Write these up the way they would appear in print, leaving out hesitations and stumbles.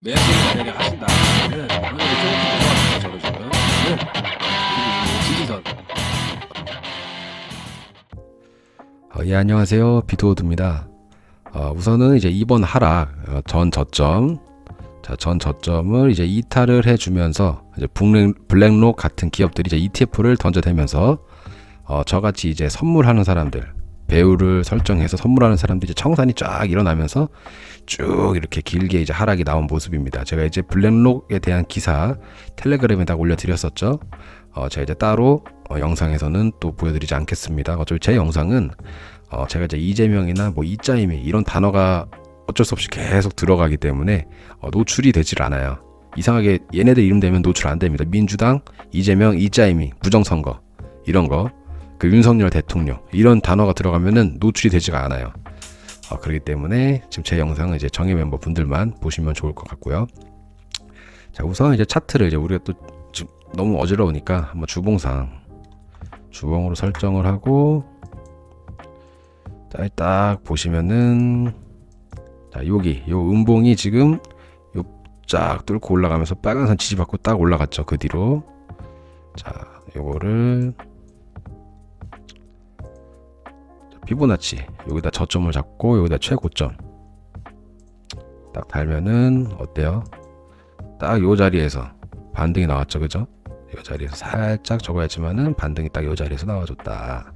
매수를 만약에 하신다면은 오늘 조금 내려왔습니다. 저도 지금 그리고 지지선. 예, 안녕하세요. 비트워드입니다. 우선은 이제 이번 하락 전 저점, 전 저점을 이제 이탈을 해주면서 이제 블랙록 같은 기업들이 이제 ETF를 던져대면서 저같이 이제 선물하는 사람들, 배우를 설정해서 선물하는 사람들이 이제 청산이 쫙 일어나면서 쭉 이렇게 길게 이제 하락이 나온 모습입니다. 제가 이제 블랙록에 대한 기사 텔레그램에다 올려드렸었죠. 제가 이제 따로 영상에서는 또 보여드리지 않겠습니다. 어차피 제 영상은 제가 이제 이재명이나 뭐 이짜이미 이런 단어가 어쩔 수 없이 계속 들어가기 때문에 노출이 되질 않아요. 이상하게 얘네들 이름 되면 노출 안 됩니다. 민주당, 이재명, 이짜이미, 부정선거 이런 거, 그 윤석열 대통령 이런 단어가 들어가면은 노출이 되지가 않아요. 그렇기 때문에 지금 제 영상은 이제 정예 멤버 분들만 보시면 좋을 것 같고요. 자, 우선 이제 차트를 이제 우리가 또 지금 너무 어지러우니까 한번 주봉으로 설정을 하고, 자, 딱 보시면은 자, 여기 요 음봉이 지금 요 쫙 뚫고 올라가면서 빨간선 지지받고 딱 올라갔죠. 그 뒤로 자, 요거를 피보나치 여기다 저점을 잡고 여기다 최고점 딱 달면은 어때요? 딱 요 자리에서 반등이 나왔죠, 그죠? 요 자리에서 살짝 적어야지만은 반등이 딱 요 자리에서 나와줬다.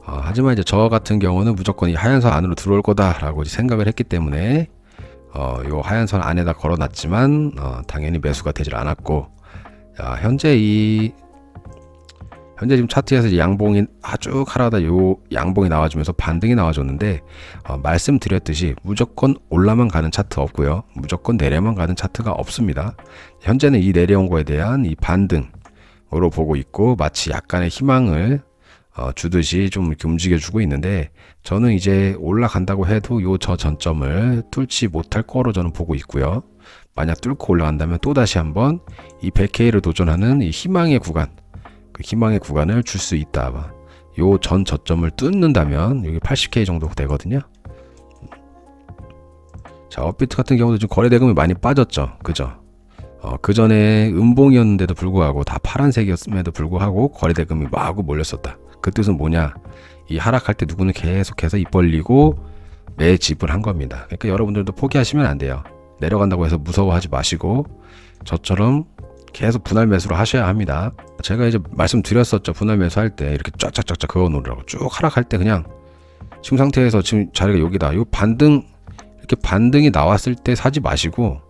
하지만 이제 저 같은 경우는 무조건 이 하얀선 안으로 들어올 거다라고 생각을 했기 때문에 요 하얀선 안에다 걸어놨지만 당연히 매수가 되질 않았고, 현재 지금 차트에서 이제 양봉이 쭉 하락하다 요 양봉이 나와주면서 반등이 나와줬는데, 말씀드렸듯이 무조건 올라만 가는 차트 없고요, 무조건 내려만 가는 차트가 없습니다. 현재는 이 내려온 거에 대한 이 반등으로 보고 있고, 마치 약간의 희망을 주듯이 좀 이렇게 움직여주고 있는데, 저는 이제 올라간다고 해도 요 저 전점을 뚫지 못할 거로 저는 보고 있고요. 만약 뚫고 올라간다면 또다시 한번 이 100K를 도전하는 이 희망의 구간, 그 희망의 구간을 줄 수 있다. 요 전 저점을 뚫는다면 여기 80K 정도 되거든요. 자, 업비트 같은 경우도 지금 거래 대금이 많이 빠졌죠, 그죠? 그 전에 음봉이었는데도 불구하고 다 파란색이었음에도 불구하고 거래 대금이 마구 몰렸었다. 그 뜻은 뭐냐? 이 하락할 때 누구는 계속해서 입 벌리고 매집을 한 겁니다. 그러니까 여러분들도 포기하시면 안 돼요. 내려간다고 해서 무서워하지 마시고 저처럼 계속 분할 매수를 하셔야 합니다. 제가 이제 말씀드렸었죠. 분할 매수할 때 이렇게 쫙쫙쫙쫙 그어 놓으라고. 쭉 하락할 때 그냥 지금 상태에서 지금 자리가 여기다. 요 이렇게 반등이 나왔을 때 사지 마시고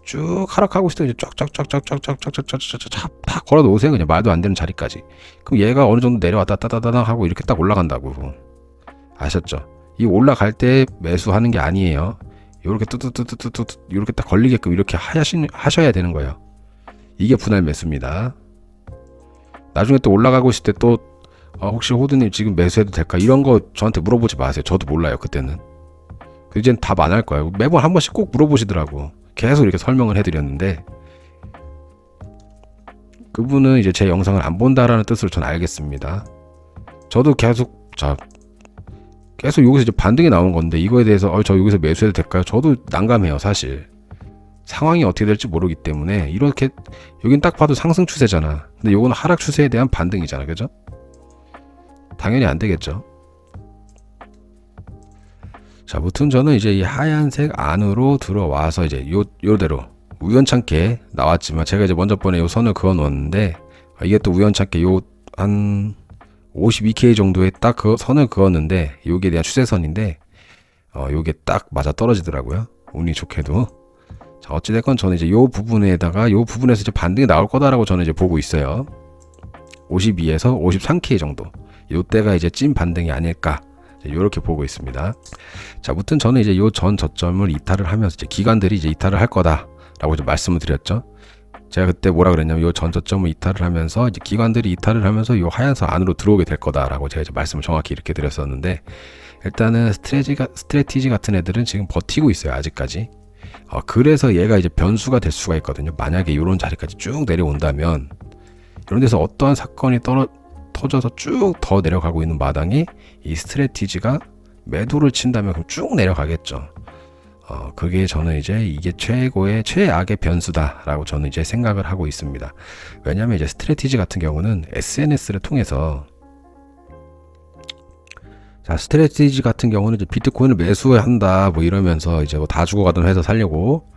쭉 하락하고 있을 때 이제 쫙쫙쫙쫙쫙쫙쫙쫙쫙쫙 다 걸어 놓으세요. 그냥 말도 안 되는 자리까지. 그럼 얘가 어느 정도 내려왔다 따다다다 하고 이렇게 딱 올라간다고. 아셨죠? 이 올라갈 때 매수하는 게 아니에요. 요렇게 뚜뚜뚜뚜뚜 이렇게 딱 걸리게끔 이렇게 하셔야 되는 거예요. 이게 분할 매수입니다. 나중에 또 올라가고 있을 때 또 혹시 호드님 지금 매수해도 될까? 이런 거 저한테 물어보지 마세요. 저도 몰라요, 그때는. 이제는 답 안 할 거예요. 매번 한 번씩 꼭 물어보시더라고. 계속 이렇게 설명을 해드렸는데, 그분은 이제 제 영상을 안 본다라는 뜻으로 전 알겠습니다. 저도 계속 여기서 이제 반등이 나온 건데, 이거에 대해서 저 여기서 매수해도 될까요? 저도 난감해요, 사실. 상황이 어떻게 될지 모르기 때문에. 이렇게 여긴 딱 봐도 상승 추세잖아. 근데 요거는 하락 추세에 대한 반등이잖아, 그죠? 당연히 안 되겠죠. 자, 무튼 저는 이제 이 하얀색 안으로 들어와서 이제 요대로 우연찮게 나왔지만, 제가 이제 먼저 번에 요 선을 그어 놓았는데, 이게 또 우연찮게 요 한 52K 정도에 딱 그 선을 그었는데, 요게 대한 추세선인데 요게 딱 맞아 떨어지더라고요, 운이 좋게도. 자, 어찌됐건 저는 이제 요 부분에서 이제 반등이 나올 거다라고 저는 이제 보고 있어요. 52에서 53K 정도, 요때가 이제 찐 반등이 아닐까, 이렇게 보고 있습니다. 자, 무튼 저는 이제 요 전 저점을 이탈을 하면서 이제 기관들이 이제 이탈을 할 거다라고 이제 말씀을 드렸죠. 제가 그때 뭐라 그랬냐면, 요 전 저점을 이탈을 하면서 이제 기관들이 이탈을 하면서 요 하얀선 안으로 들어오게 될 거다라고 제가 이제 말씀을 정확히 이렇게 드렸었는데, 일단은 스트레티지 같은 애들은 지금 버티고 있어요, 아직까지. 그래서 얘가 이제 변수가 될 수가 있거든요. 만약에 이런 자리까지 쭉 내려온다면, 이런 데서 어떠한 사건이 터져서 쭉 더 내려가고 있는 마당에 이 스트레티지가 매도를 친다면 그럼 쭉 내려가겠죠. 그게 저는 이제 이게 최악의 변수다라고 저는 이제 생각을 하고 있습니다. 왜냐하면 이제 스트래티지 같은 경우는 SNS를 통해서 자, 스트래티지 같은 경우는 이제 비트코인을 매수한다 뭐 이러면서 이제 뭐 다 죽어가던 회사 살려고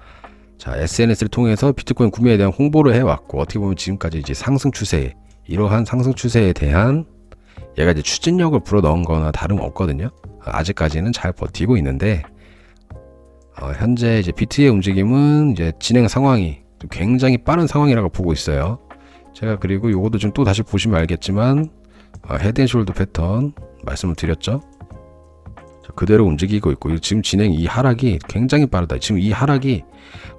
자, SNS를 통해서 비트코인 구매에 대한 홍보를 해왔고 어떻게 보면 지금까지 이제 상승 추세 이러한 상승 추세에 대한 얘가 이제 추진력을 불어넣은 거나 다름없거든요. 아직까지는 잘 버티고 있는데 현재 이제 비트의 움직임은 이제 진행 상황이 굉장히 빠른 상황이라고 보고 있어요. 제가 그리고 요것도 좀 또 다시 보시면 알겠지만 헤드앤숄더 패턴 말씀을 드렸죠. 그대로 움직이고 있고 지금 진행 이 하락이 굉장히 빠르다. 지금 이 하락이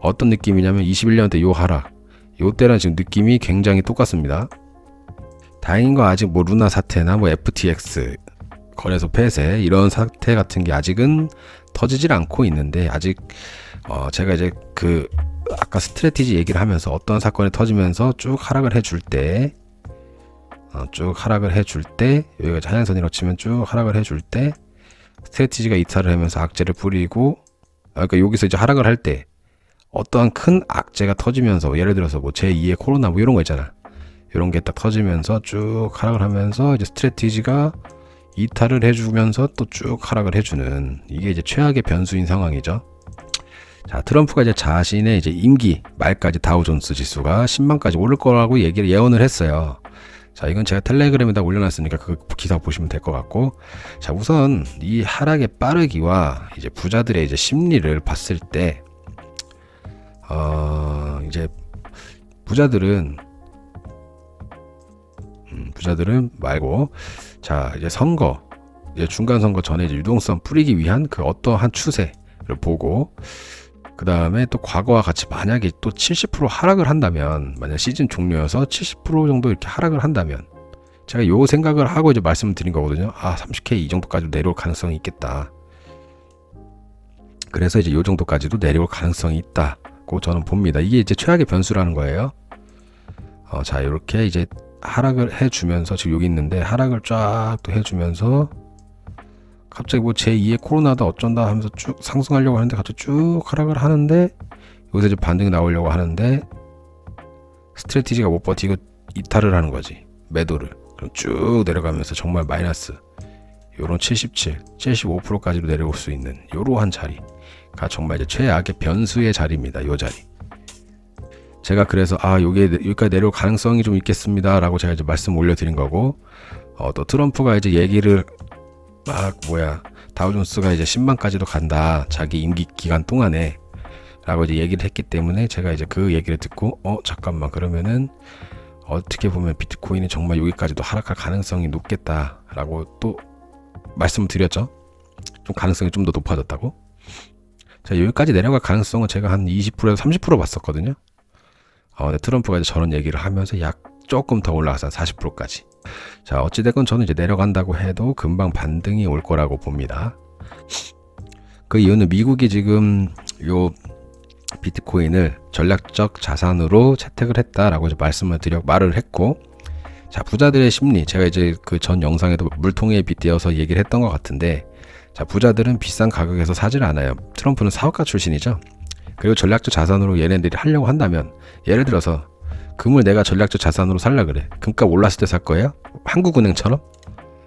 어떤 느낌이냐면 21년 때 요 하락 요때랑 지금 느낌이 굉장히 똑같습니다. 다행인 거 아직 뭐 루나 사태나 뭐 FTX 거래소 폐쇄 이런 사태 같은 게 아직은 터지질 않고 있는데 아직 제가 이제 그 아까 스트래티지 얘기를 하면서 어떤 사건이 터지면서 쭉 하락을 해줄 때 여기가 하향선이라고 치면 쭉 하락을 해줄 때 스트래티지가 이탈을 하면서 악재를 부리고 그러니까 여기서 이제 하락을 할 때 어떠한 큰 악재가 터지면서 예를 들어서 뭐 제2의 코로나 뭐 이런 거 있잖아. 이런 게 딱 터지면서 쭉 하락을 하면서 이제 스트래티지가 이탈을 해주면서 또 쭉 하락을 해주는 이게 이제 최악의 변수인 상황이죠. 자, 트럼프가 이제 자신의 이제 임기 말까지 다우존스 지수가 10만까지 오를 거라고 예언을 했어요. 자, 이건 제가 텔레그램에다 올려놨으니까 그 기사 보시면 될 것 같고, 자, 우선 이 하락의 빠르기와 이제 부자들의 이제 심리를 봤을 때, 이제 부자들은 말고, 자, 이제 이제 중간 선거 전에 이제 유동성 뿌리기 위한 그 어떠한 추세를 보고, 그 다음에 또 과거와 같이 만약에 또 70% 하락을 한다면, 만약 시즌 종료여서 70% 정도 이렇게 하락을 한다면, 제가 요 생각을 하고 이제 말씀을 드린 거거든요. 30K 이 정도까지도 내려올 가능성이 있겠다. 그래서 이제 요 정도까지도 내려올 가능성이 있다고 저는 봅니다. 이게 이제 최악의 변수라는 거예요. 자, 이렇게 이제 하락을 해주면서 지금 여기 있는데 하락을 쫙 또 해주면서 갑자기 뭐 제2의 코로나다 어쩐다 하면서 쭉 상승하려고 하는데 갑자기 쭉 하락을 하는데 여기서 이제 반등이 나오려고 하는데 스트래티지가 못 버티고 이탈을 하는 거지. 매도를. 그럼 쭉 내려가면서 정말 마이너스 요런 77, 75%까지도 내려올 수 있는 요러한 자리가 정말 이제 최악의 변수의 자리입니다. 요 자리. 제가 그래서 여기까지 내려올 가능성이 좀 있겠습니다 라고 제가 이제 말씀 올려드린 거고, 또 트럼프가 이제 얘기를 다우존스가 이제 10만까지도 간다 자기 임기 기간 동안에 라고 이제 얘기를 했기 때문에 제가 이제 그 얘기를 듣고 잠깐만, 그러면은 어떻게 보면 비트코인이 정말 여기까지도 하락할 가능성이 높겠다 라고 또 말씀을 드렸죠. 좀 가능성이 좀 더 높아졌다고. 자, 여기까지 내려갈 가능성은 제가 한 20%에서 30% 봤었거든요. 근데 트럼프가 이제 저런 얘기를 하면서 약 조금 더 올라가서 40%까지. 자, 어찌됐건 저는 이제 내려간다고 해도 금방 반등이 올 거라고 봅니다. 그 이유는 미국이 지금 요 비트코인을 전략적 자산으로 채택을 했다라고 이제 말을 했고, 자, 부자들의 심리, 제가 이제 그 전 영상에도 물통에 빗대어서 얘기를 했던 것 같은데, 자, 부자들은 비싼 가격에서 사질 않아요. 트럼프는 사업가 출신이죠. 그리고 전략적 자산으로 얘네들이 하려고 한다면, 예를 들어서 금을 내가 전략적 자산으로 살라 그래. 금값 올랐을 때 살 거예요? 한국은행처럼?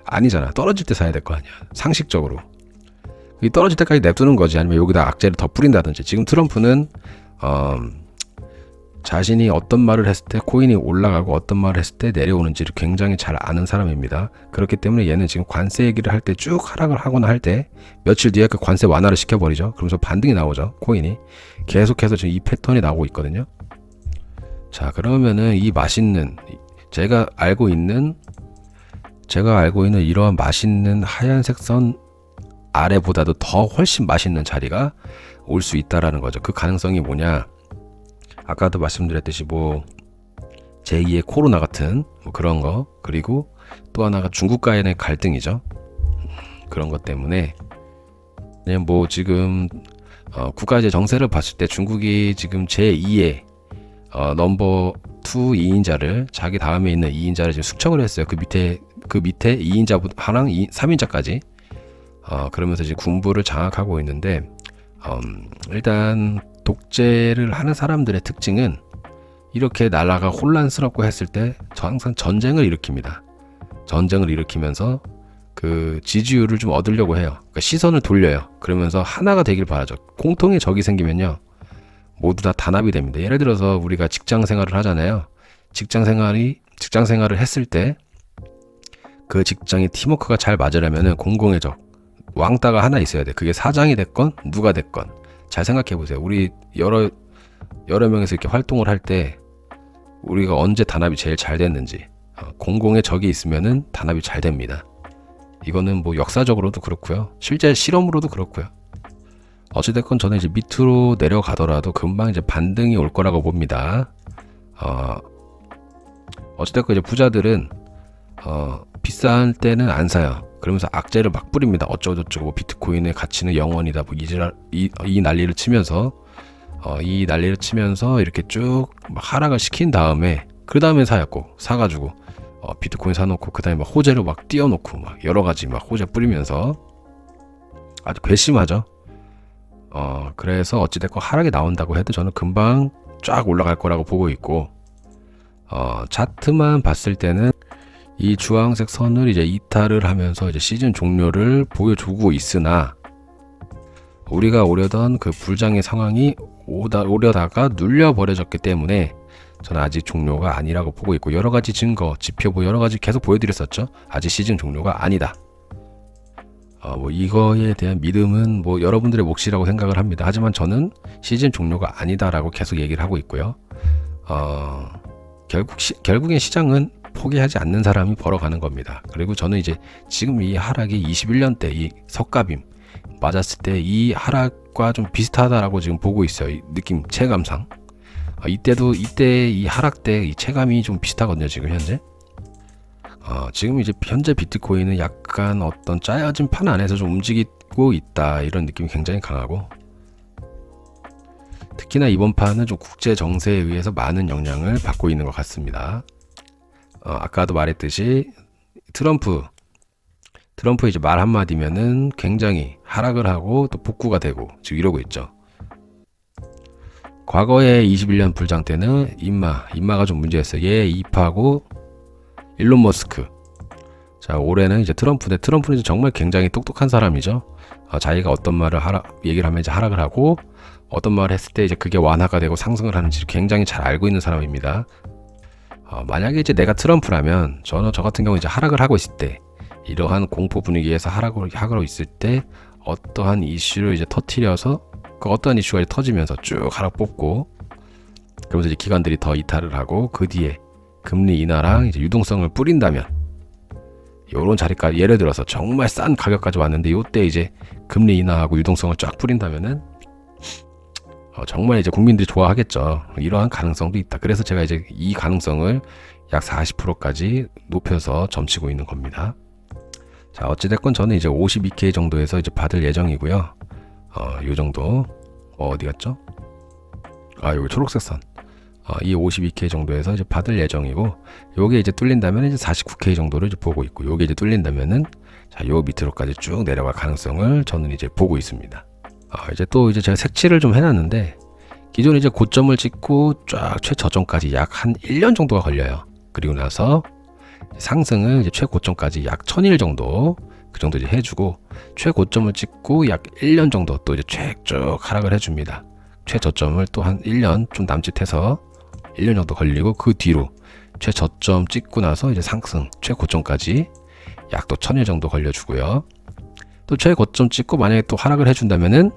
아니잖아. 떨어질 때 사야 될 거 아니야. 상식적으로. 이 떨어질 때까지 냅두는 거지. 아니면 여기다 악재를 더 뿌린다든지. 지금 트럼프는 자신이 어떤 말을 했을 때 코인이 올라가고 어떤 말을 했을 때 내려오는지를 굉장히 잘 아는 사람입니다. 그렇기 때문에 얘는 지금 관세 얘기를 할 때 쭉 하락을 하거나 할 때 며칠 뒤에 그 관세 완화를 시켜버리죠. 그러면서 반등이 나오죠. 코인이. 계속해서 지금 이 패턴이 나오고 있거든요. 자, 그러면은 이 맛있는 제가 알고 있는 이러한 맛있는 하얀색 선 아래보다도 더 훨씬 맛있는 자리가 올 수 있다라는 거죠. 그 가능성이 뭐냐? 아까도 말씀드렸듯이 뭐 제2의 코로나 같은 뭐 그런 거, 그리고 또 하나가 중국과의 갈등이죠. 그런 것 때문에 그냥 뭐 지금 국가의 정세를 봤을 때 중국이 지금 제2의 넘버 2 2인자를 자기 다음에 있는 2인자를 지금 숙청을 했어요. 그 밑에 2인자보다 하랑 3인자까지 그러면서 이제 군부를 장악하고 있는데 일단 독재를 하는 사람들의 특징은 이렇게 나라가 혼란스럽고 했을 때 항상 전쟁을 일으킵니다. 전쟁을 일으키면서 그 지지율을 좀 얻으려고 해요. 그러니까 시선을 돌려요. 그러면서 하나가 되길 바라죠. 공통의 적이 생기면요, 모두 다 단합이 됩니다. 예를 들어서 우리가 직장 생활을 하잖아요. 직장 생활을 했을 때 그 직장의 팀워크가 잘 맞으려면은 공공의 적, 왕따가 하나 있어야 돼. 그게 사장이 됐건 누가 됐건. 잘 생각해 보세요. 우리 여러 명에서 이렇게 활동을 할 때 우리가 언제 단합이 제일 잘 됐는지. 공공의 적이 있으면은 단합이 잘 됩니다. 이거는 뭐 역사적으로도 그렇고요. 실제 실험으로도 그렇고요. 어찌됐건 저는 이제 밑으로 내려가더라도 금방 이제 반등이 올 거라고 봅니다. 어찌됐건 이제 부자들은 비싼 때는 안 사요. 그러면서 악재를 막 뿌립니다. 어쩌고저쩌고 뭐 비트코인의 가치는 영원이다. 뭐 이 난리를 치면서 이렇게 쭉 막 하락을 시킨 다음에 그 다음에 사가지고 비트코인 사놓고 그 다음에 막 호재로 막 띄워놓고 막 여러 가지 막 호재 뿌리면서 아주 괘씸하죠. 그래서 어찌됐건 하락이 나온다고 해도 저는 금방 쫙 올라갈 거라고 보고 있고, 차트만 봤을 때는 이 주황색 선을 이제 이탈을 하면서 이제 시즌 종료를 보여주고 있으나 우리가 오려던 그 불장의 상황이 오려다가 눌려버려졌기 때문에 저는 아직 종료가 아니라고 보고 있고, 여러 가지 증거, 지표 여러 가지 계속 보여드렸었죠. 아직 시즌 종료가 아니다. 뭐 이거에 대한 믿음은 뭐 여러분들의 몫이라고 생각을 합니다. 하지만 저는 시즌 종료가 아니다라고 계속 얘기를 하고 있고요. 결국엔 시장은 포기하지 않는 사람이 벌어가는 겁니다. 그리고 저는 이제 지금 이 하락이 21년 때 이 석가빔 맞았을 때 이 하락과 좀 비슷하다라고 지금 보고 있어요. 이 느낌, 체감상. 이때 이 하락 때 이 체감이 좀 비슷하거든요. 지금 현재. 지금 이제 현재 비트코인은 약간 어떤 짜여진 판 안에서 좀 움직이고 있다, 이런 느낌이 굉장히 강하고, 특히나 이번 판은 좀 국제 정세에 의해서 많은 영향을 받고 있는 것 같습니다. 아까도 말했듯이 트럼프 이제 말 한마디면은 굉장히 하락을 하고 또 복구가 되고 지금 이러고 있죠. 과거에 21년 불장 때는 인마가 좀 문제였어요. 얘 이파고 일론 머스크. 자, 올해는 이제 트럼프인데, 트럼프는 이제 정말 굉장히 똑똑한 사람이죠. 자기가 어떤 말을 얘기를 하면 이제 하락을 하고, 어떤 말을 했을 때 이제 그게 완화가 되고 상승을 하는지 굉장히 잘 알고 있는 사람입니다. 만약에 이제 내가 트럼프라면 저 같은 경우 이제 하락을 하고 있을 때, 이러한 공포 분위기에서 하락을 하고 있을 때 어떠한 이슈를 이제 터뜨려서 그 어떠한 이슈가 이제 터지면서 쭉 하락 뽑고, 그러면서 이제 기관들이 더 이탈을 하고 그 뒤에 금리 인하랑 이제 유동성을 뿌린다면, 요런 자리까지 예를 들어서 정말 싼 가격까지 왔는데 요때 이제 금리 인하하고 유동성을 쫙 뿌린다면은 정말 이제 국민들이 좋아하겠죠. 이러한 가능성도 있다. 그래서 제가 이제 이 가능성을 약 40%까지 높여서 점치고 있는 겁니다. 자, 어찌됐건 저는 이제 52K 정도에서 이제 받을 예정이고요. 요 정도. 어디 갔죠? 여기 초록색 선. 이 52K 정도에서 이제 받을 예정이고, 요게 이제 뚫린다면 이제 49K 정도를 이제 보고 있고, 요게 이제 뚫린다면은 자, 요 밑으로까지 쭉 내려갈 가능성을 저는 이제 보고 있습니다. 이제 또 이제 제가 색칠을 좀 해놨는데, 기존에 이제 고점을 찍고 쫙 최저점까지 약 한 1년 정도가 걸려요. 그리고 나서 상승을 이제 최고점까지 약 1000일 정도, 그 정도 이제 해주고, 최고점을 찍고 약 1년 정도 또 이제 쭉 하락을 해줍니다. 최저점을 또 한 1년 좀 남짓해서 1년 정도 걸리고, 그 뒤로 최저점 찍고 나서 이제 상승 최고점까지 약 또 1000일 정도 걸려주고요. 또 최고점 찍고 만약에 또 하락을 해준다면은,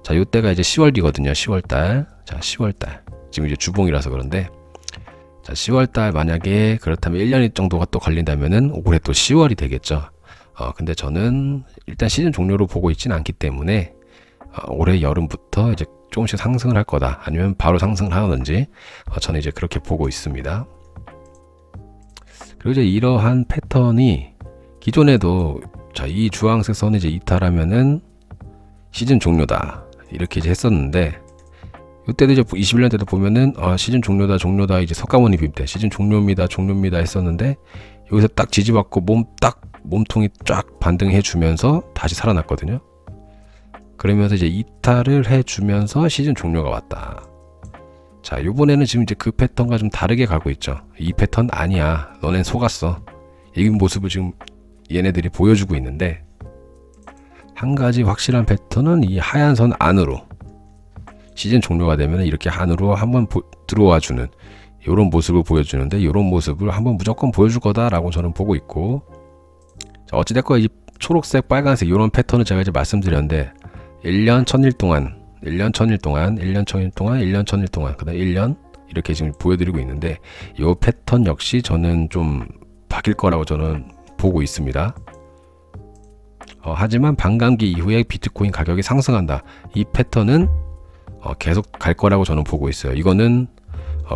자, 요때가 이제 10월이거든요. 10월달. 자, 10월달. 지금 이제 주봉이라서 그런데, 자, 10월달 만약에 그렇다면 1년 정도가 또 걸린다면은 올해 또 10월이 되겠죠. 근데 저는 일단 시즌 종료로 보고 있지는 않기 때문에, 올해 여름부터 이제 조금씩 상승을 할 거다. 아니면 바로 상승을 하든지, 저는 이제 그렇게 보고 있습니다. 그리고 이제 이러한 패턴이 기존에도, 자, 이 주황색 선을 이제 이탈하면은 시즌 종료다, 이렇게 이제 했었는데, 이때도 이제 21년 때도 보면은 시즌 종료다 이제 석가모니 빔 때 시즌 종료입니다 했었는데, 여기서 딱 지지받고 몸통이 쫙 반등해 주면서 다시 살아났거든요. 그러면서 이제 이탈을 해주면서 시즌 종료가 왔다. 자, 요번에는 지금 이제 그 패턴과 좀 다르게 가고 있죠. 이 패턴 아니야. 너넨 속았어. 이 모습을 지금 얘네들이 보여주고 있는데, 한 가지 확실한 패턴은 이 하얀 선 안으로 시즌 종료가 되면 이렇게 안으로 한번 들어와 주는 이런 모습을 보여주는데, 이런 모습을 한번 무조건 보여줄 거다라고 저는 보고 있고, 자, 어찌됐건 이 초록색, 빨간색 이런 패턴을 제가 이제 말씀드렸는데 1년 1000일 동안, 1년 1000일 동안, 1년 1000일 동안, 1년 1000일 동안, 그다음 1년 이렇게 지금 보여드리고 있는데, 이 패턴 역시 저는 좀 바뀔 거라고 저는 보고 있습니다. 하지만 반감기 이후에 비트코인 가격이 상승한다. 이 패턴은 계속 갈 거라고 저는 보고 있어요. 이거는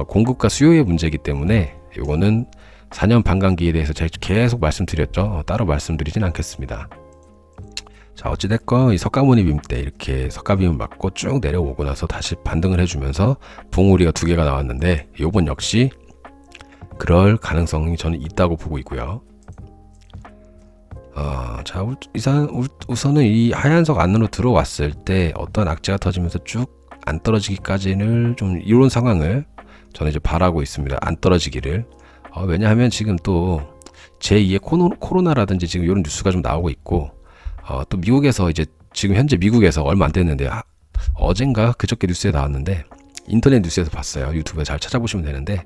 공급과 수요의 문제이기 때문에 이거는 4년 반감기에 대해서 제가 계속 말씀드렸죠. 따로 말씀드리진 않겠습니다. 자, 어찌됐건 이 석가모니 때 이렇게 석가빔을 맞고 쭉 내려오고 나서 다시 반등을 해주면서 봉우리가 2개가 나왔는데, 요번 역시 그럴 가능성이 저는 있다고 보고 있고요. 자, 우선은 이 하얀석 안으로 들어왔을 때 어떤 악재가 터지면서 쭉 안 떨어지기까지는 좀 이런 상황을 저는 이제 바라고 있습니다. 안 떨어지기를. 왜냐하면 지금 또 제2의 코로나라든지 지금 이런 뉴스가 좀 나오고 있고, 또 미국에서 이제 지금 현재 미국에서 얼마 안 됐는데, 어젠가 그저께 뉴스에 나왔는데, 인터넷 뉴스에서 봤어요. 유튜브에 잘 찾아보시면 되는데,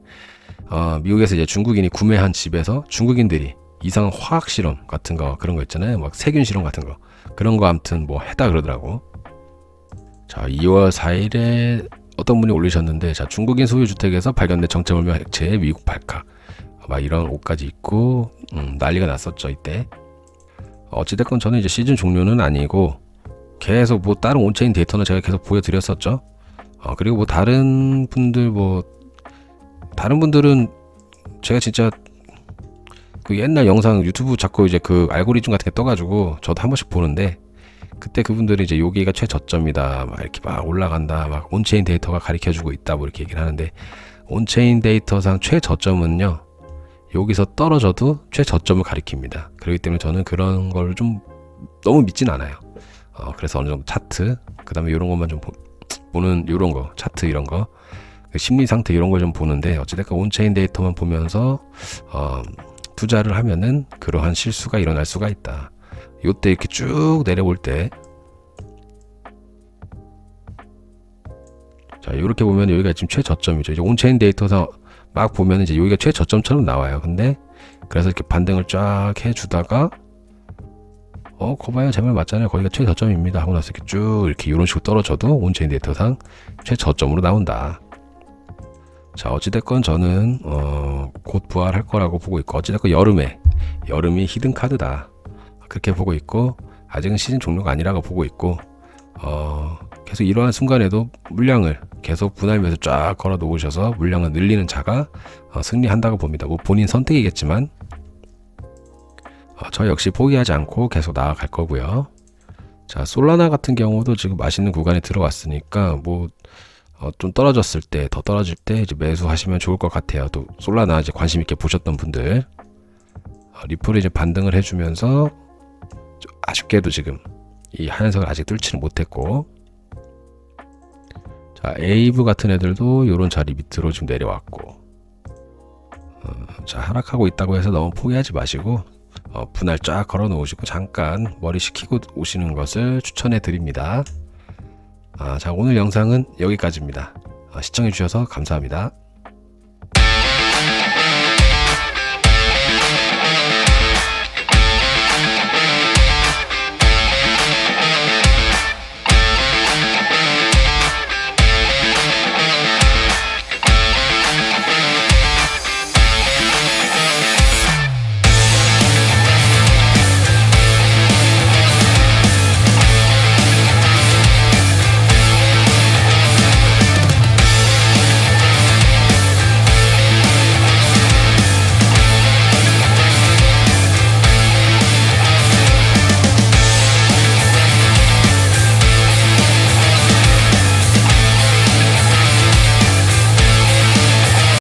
미국에서 이제 중국인이 구매한 집에서 중국인들이 이상한 화학 실험 같은 거, 그런 거 있잖아요. 막 세균 실험 같은 거, 그런 거 아무튼 뭐 했다 그러더라고. 자, 2월 4일에 어떤 분이 올리셨는데, 자, 중국인 소유 주택에서 발견된 정체불명 액체의 미국 발칵, 막 이런 옷까지 입고 난리가 났었죠 이때. 어찌됐건 저는 이제 시즌 종료는 아니고 계속 뭐 다른 온체인 데이터는 제가 계속 보여드렸었죠. 그리고 뭐 다른 분들은 제가 진짜 그 옛날 영상 유튜브 자꾸 이제 그 알고리즘 같은 게 떠가지고 저도 한 번씩 보는데, 그때 그분들이 이제 여기가 최저점이다, 막 이렇게 막 올라간다, 막 온체인 데이터가 가리켜주고 있다, 뭐 이렇게 얘기를 하는데, 온체인 데이터상 최저점은요, 여기서 떨어져도 최저점을 가리킵니다. 그렇기 때문에 저는 그런 걸 좀 너무 믿진 않아요. 그래서 어느 정도 차트, 그 다음에 이런 것만 좀 보는, 이런 거, 차트 이런 거, 심리 상태 이런 걸 좀 보는데, 어찌됐건 온체인 데이터만 보면서 투자를 하면은 그러한 실수가 일어날 수가 있다. 요때 이렇게 쭉 내려올 때, 자, 이렇게 보면 여기가 지금 최저점이죠. 이제 온체인 데이터상 막 보면 이제 여기가 최저점처럼 나와요. 근데 그래서 이렇게 반등을 쫙 해주다가, 거봐요, 제 말 맞잖아요, 거기가 최저점입니다 하고 나서 이렇게 쭉 이렇게 이런 식으로 떨어져도 온체인 데이터상 최저점으로 나온다. 자, 어찌됐건 저는 곧 부활할 거라고 보고 있고, 어찌됐건 여름이 히든 카드다, 그렇게 보고 있고, 아직은 시즌 종료가 아니라고 보고 있고, 계속 이러한 순간에도 물량을 계속 분할면서 쫙 걸어 놓으셔서 물량을 늘리는 자가 승리한다고 봅니다. 뭐 본인 선택이겠지만 저 역시 포기하지 않고 계속 나아갈 거고요. 자, 솔라나 같은 경우도 지금 맛있는 구간에 들어왔으니까 뭐 좀 떨어졌을 때, 더 떨어질 때 이제 매수하시면 좋을 것 같아요. 또 솔라나 이제 관심 있게 보셨던 분들, 리플이 이제 반등을 해주면서 아쉽게도 지금 이 하얀색을 아직 뚫지는 못했고, 자, 에이브 같은 애들도 이런 자리 밑으로 지금 내려왔고, 자, 하락하고 있다고 해서 너무 포기하지 마시고 분할 쫙 걸어 놓으시고 잠깐 머리 식히고 오시는 것을 추천해 드립니다. 자, 오늘 영상은 여기까지입니다. 시청해 주셔서 감사합니다.